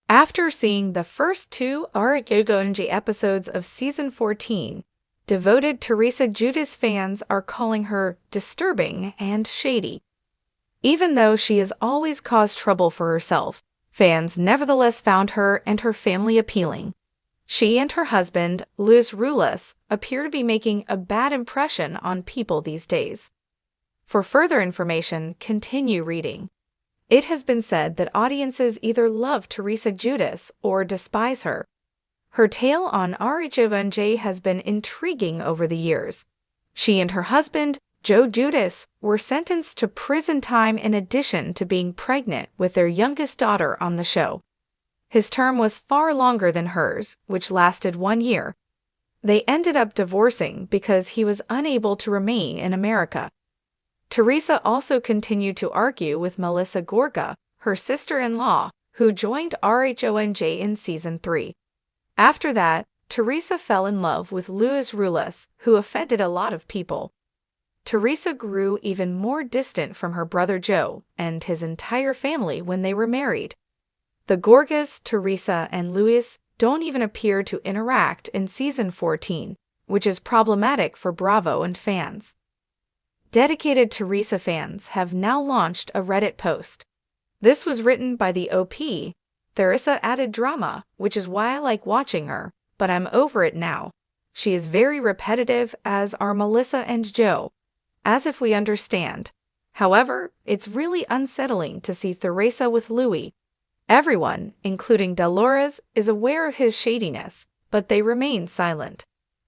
After seeing the first two Giudice episodes of Season 14, devoted Teresa Giudice fans are calling her disturbing and shady. Even though she has always caused trouble for herself, fans nevertheless found her and her family appealing. She and her husband, Louis Rulas, appear to be making a bad impression on people these days. For further information, continue reading. It has been said that audiences either love Teresa Giudice or despise her. Her tale on Giudice has been intriguing over the years. She and her husband, Joe Giudice, were sentenced to prison time in addition to being pregnant with their youngest daughter on the show. His term was far longer than hers, which lasted 1 year. They ended up divorcing because he was unable to remain in America. Teresa also continued to argue with Melissa Gorga, her sister-in-law, who joined Giudice in Season 3. After that, Teresa fell in love with Louis Rulas, who offended a lot of people. Teresa grew even more distant from her brother Joe and his entire family when they were married. The Gorgas, Teresa, and Louis don't even appear to interact in Season 14, which is problematic for Bravo and fans. Dedicated Teresa fans have now launched a Reddit post. This was written by the OP. Teresa added drama, which is why I like watching her, but I'm over it now. She is very repetitive, as are Melissa and Joe. As if we understand. However, it's really unsettling to see Teresa with Louis. Everyone, including Dolores, is aware of his shadiness, but they remain silent.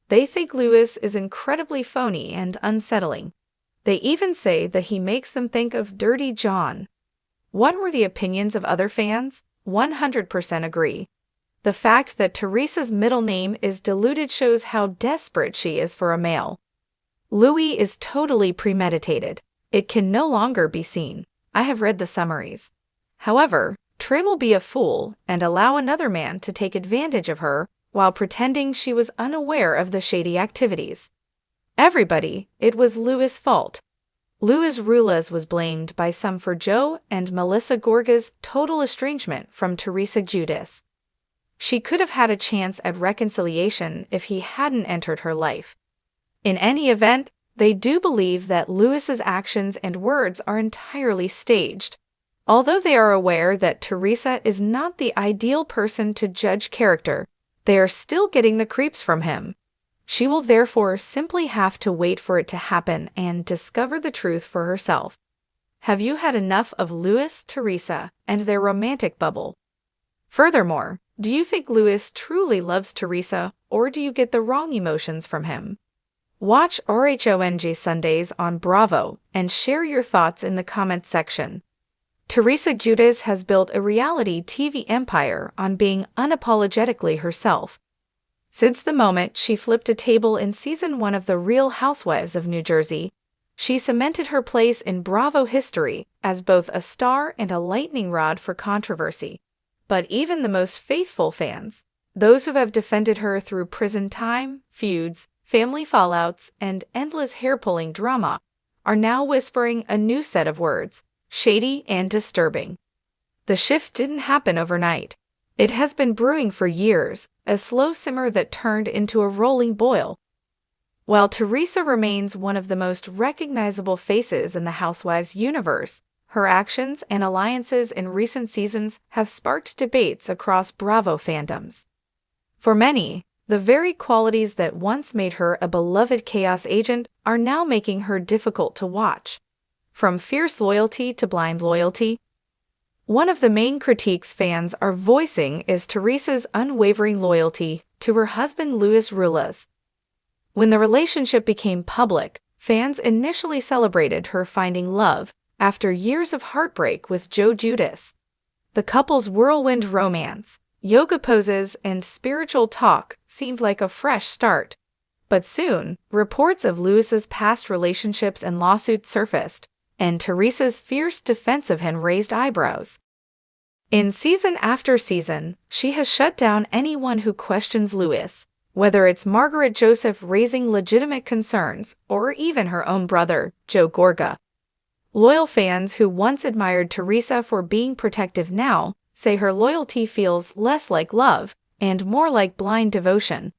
They think Louis is incredibly phony and unsettling. They even say that he makes them think of Dirty John. What were the opinions of other fans? 100% agree. The fact that Teresa's middle name is diluted shows how desperate she is for a male. Louis is totally premeditated. It can no longer be seen. I have read the summaries. However, Trey will be a fool and allow another man to take advantage of her while pretending she was unaware of the shady activities. Everybody, it was Louis' fault. Louis Rulas was blamed by some for Joe and Melissa Gorga's total estrangement from Teresa Giudice. She could have had a chance at reconciliation if he hadn't entered her life. In any event, they do believe that Louis's actions and words are entirely staged. Although they are aware that Teresa is not the ideal person to judge character, they are still getting the creeps from him. She will therefore simply have to wait for it to happen and discover the truth for herself. Have you had enough of Louis, Teresa, and their romantic bubble? Furthermore, do you think Louis truly loves Teresa, or do you get the wrong emotions from him? Watch Giudice Sundays on Bravo and share your thoughts in the comments section. Teresa Giudice has built a reality TV empire on being unapologetically herself. Since the moment she flipped a table in Season 1 of The Real Housewives of New Jersey, she cemented her place in Bravo history as both a star and a lightning rod for controversy. But even the most faithful fans, those who have defended her through prison time, feuds, family fallouts, and endless hair-pulling drama, are now whispering a new set of words: shady and disturbing. The shift didn't happen overnight. It has been brewing for years, a slow simmer that turned into a rolling boil. While Teresa remains one of the most recognizable faces in the Housewives universe, her actions and alliances in recent seasons have sparked debates across Bravo fandoms. For many, the very qualities that once made her a beloved chaos agent are now making her difficult to watch. From fierce loyalty to blind loyalty. One of the main critiques fans are voicing is Teresa's unwavering loyalty to her husband Louis Rulas. When the relationship became public, fans initially celebrated her finding love after years of heartbreak with Joe Giudice. The couple's whirlwind romance, yoga poses, and spiritual talk seemed like a fresh start. But soon, reports of Louis's past relationships and lawsuits surfaced, and Teresa's fierce defense of him raised eyebrows. In season after season, she has shut down anyone who questions Louis, whether it's Margaret Joseph raising legitimate concerns or even her own brother, Joe Gorga. Loyal fans who once admired Teresa for being protective now say her loyalty feels less like love and more like blind devotion.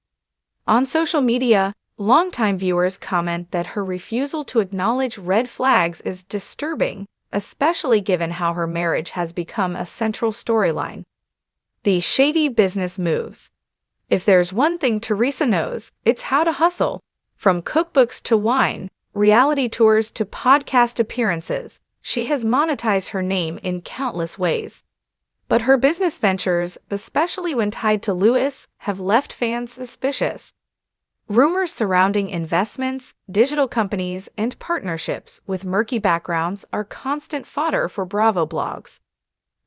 On social media, longtime viewers comment that her refusal to acknowledge red flags is disturbing, especially given how her marriage has become a central storyline. The shady business moves. If there's one thing Teresa knows, it's how to hustle. From cookbooks to wine, reality tours to podcast appearances, she has monetized her name in countless ways. But her business ventures, especially when tied to Louis, have left fans suspicious. Rumors surrounding investments, digital companies, and partnerships with murky backgrounds are constant fodder for Bravo blogs.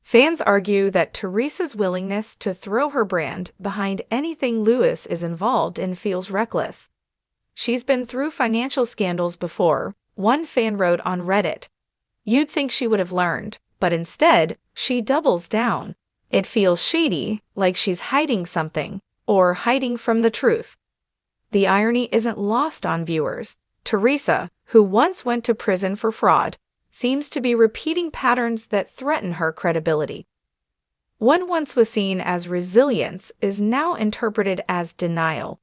Fans argue that Teresa's willingness to throw her brand behind anything Louis is involved in feels reckless. She's been through financial scandals before, one fan wrote on Reddit. You'd think she would have learned, but instead, she doubles down. It feels shady, like she's hiding something, or hiding from the truth. The irony isn't lost on viewers. Teresa, who once went to prison for fraud, seems to be repeating patterns that threaten her credibility. What once was seen as resilience is now interpreted as denial.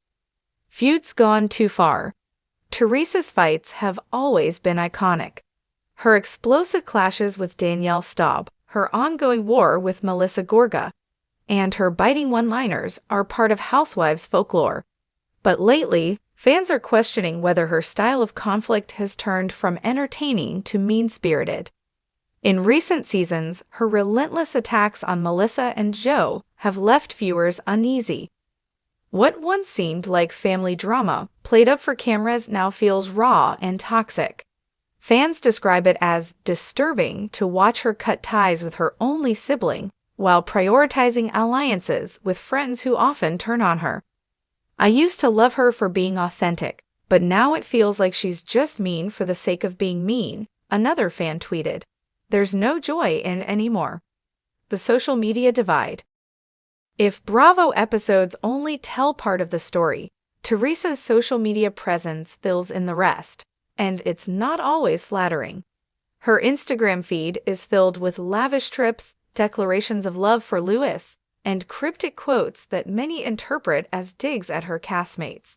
Feuds gone too far. Teresa's fights have always been iconic. Her explosive clashes with Danielle Staub, her ongoing war with Melissa Gorga, and her biting one-liners are part of Housewives folklore. But lately, fans are questioning whether her style of conflict has turned from entertaining to mean-spirited. In recent seasons, her relentless attacks on Melissa and Joe have left viewers uneasy. What once seemed like family drama played up for cameras now feels raw and toxic. Fans describe it as disturbing to watch her cut ties with her only sibling while prioritizing alliances with friends who often turn on her. I used to love her for being authentic, but now it feels like she's just mean for the sake of being mean, another fan tweeted. There's no joy in it anymore. The social media divide. If Bravo episodes only tell part of the story, Teresa's social media presence fills in the rest, and it's not always flattering. Her Instagram feed is filled with lavish trips, declarations of love for Louis, and cryptic quotes that many interpret as digs at her castmates.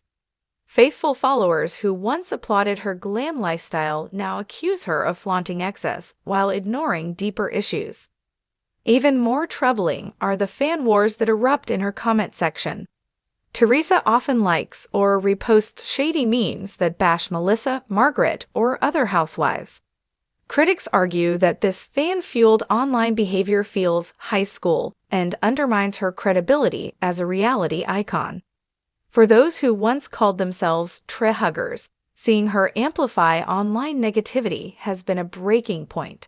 Faithful followers who once applauded her glam lifestyle now accuse her of flaunting excess while ignoring deeper issues. Even more troubling are the fan wars that erupt in her comment section. Teresa often likes or reposts shady memes that bash Melissa, Margaret, or other housewives. Critics argue that this fan-fueled online behavior feels high school and undermines her credibility as a reality icon. For those who once called themselves tre-huggers, seeing her amplify online negativity has been a breaking point.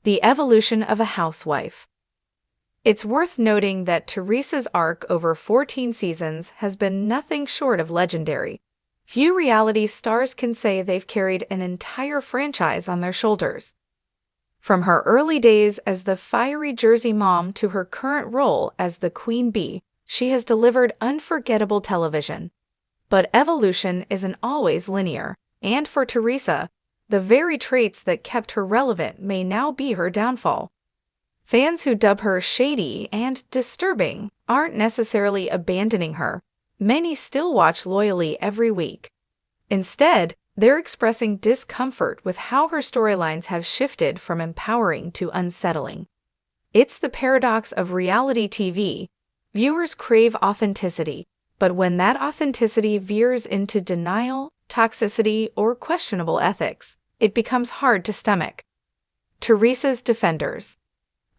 The evolution of a housewife. It's worth noting that Teresa's arc over 14 seasons has been nothing short of legendary. Few reality stars can say they've carried an entire franchise on their shoulders. From her early days as the fiery Jersey mom to her current role as the Queen Bee, she has delivered unforgettable television. But evolution isn't always linear, and for Teresa, the very traits that kept her relevant may now be her downfall. Fans who dub her shady and disturbing aren't necessarily abandoning her. Many still watch loyally every week. Instead, they're expressing discomfort with how her storylines have shifted from empowering to unsettling. It's the paradox of reality TV. Viewers crave authenticity, but when that authenticity veers into denial, toxicity, or questionable ethics, it becomes hard to stomach. Teresa's defenders.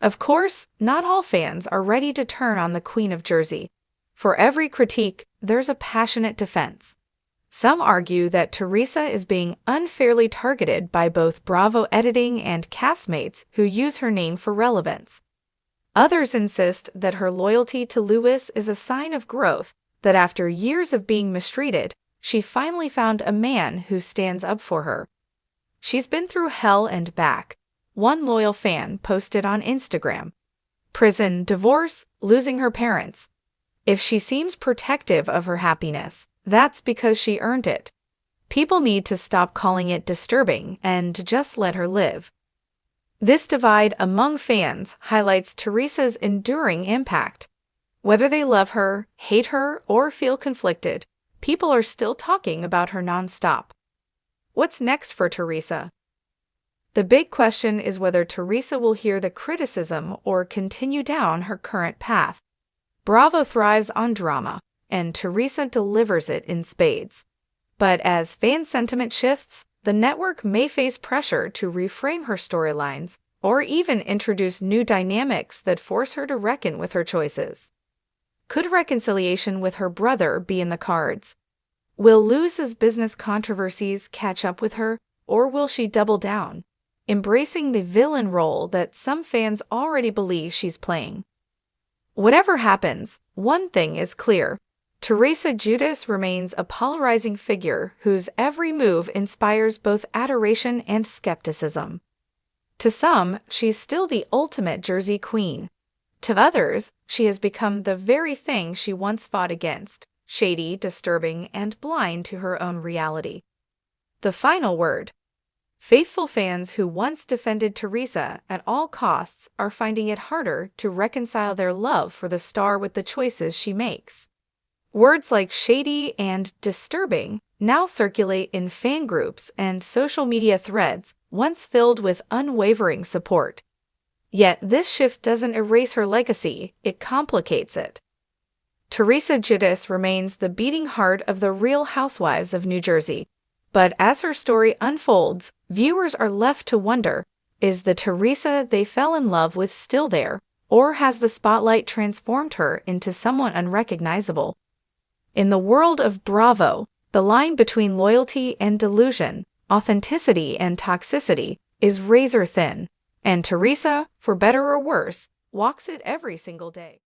Of course, not all fans are ready to turn on the Queen of Jersey. For every critique, there's a passionate defense. Some argue that Teresa is being unfairly targeted by both Bravo editing and castmates who use her name for relevance. Others insist that her loyalty to Louis is a sign of growth, that after years of being mistreated, she finally found a man who stands up for her. She's been through hell and back, one loyal fan posted on Instagram. Prison, divorce, losing her parents. If she seems protective of her happiness, that's because she earned it. People need to stop calling it disturbing and just let her live. This divide among fans highlights Teresa's enduring impact. Whether they love her, hate her, or feel conflicted, people are still talking about her nonstop. What's next for Teresa? The big question is whether Teresa will hear the criticism or continue down her current path. Bravo thrives on drama, and Teresa delivers it in spades. But as fan sentiment shifts, the network may face pressure to reframe her storylines or even introduce new dynamics that force her to reckon with her choices. Could reconciliation with her brother be in the cards? Will Luz's business controversies catch up with her, or will she double down, embracing the villain role that some fans already believe she's playing? Whatever happens, one thing is clear. Teresa Giudice remains a polarizing figure whose every move inspires both adoration and skepticism. To some, she's still the ultimate Jersey queen. To others, she has become the very thing she once fought against: shady, disturbing, and blind to her own reality. The final word. Faithful fans who once defended Teresa at all costs are finding it harder to reconcile their love for the star with the choices she makes. Words like shady and disturbing now circulate in fan groups and social media threads once filled with unwavering support. Yet this shift doesn't erase her legacy, it complicates it. Teresa Giudice remains the beating heart of the Real Housewives of New Jersey. But as her story unfolds, viewers are left to wonder, is the Teresa they fell in love with still there, or has the spotlight transformed her into someone unrecognizable? In the world of Bravo, the line between loyalty and delusion, authenticity and toxicity, is razor thin, and Teresa, for better or worse, walks it every single day.